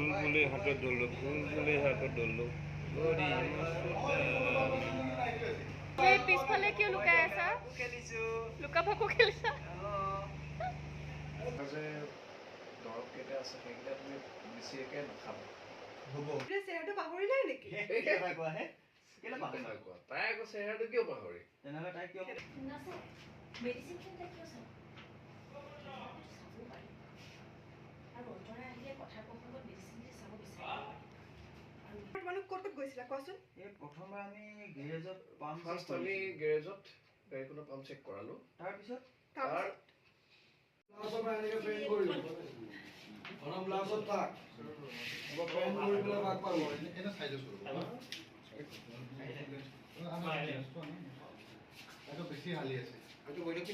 বুলবুলি হাতত ধৰলো, বুলবুলি হাতত ধৰলো, গৰি এই পিছফালে কিয় লুকাই আছা? লুকা ভাকু খেলিছা? দৰৱ কেইটা আছে সেইকেইটা তুমি বেছিকে নাখাবা। হ'ব চেহেৰাটো পাহৰিলাই নেকি? তাই আকৌ চেহেৰাটো কিয় পাহৰি? তেনেহ'লে তাই কিয় মেডিচিন কিয় চাব পাৰি আৰু অন্তৰাই আহিলে কথাৰ প্ৰসংগত মেডিচিন চাব বিচাৰে। তোমালোক ক'ত গৈছিলা কোৱাচোন? এই প্ৰথমবাৰ আমি গেৰেজত পাম্প ফাৰ্ষ্ট আমি গেৰেজত গাড়ীখনৰ পাম্প চেক কৰালোঁ। তাৰপিছত বেছি হালি আছে নোৱাৰো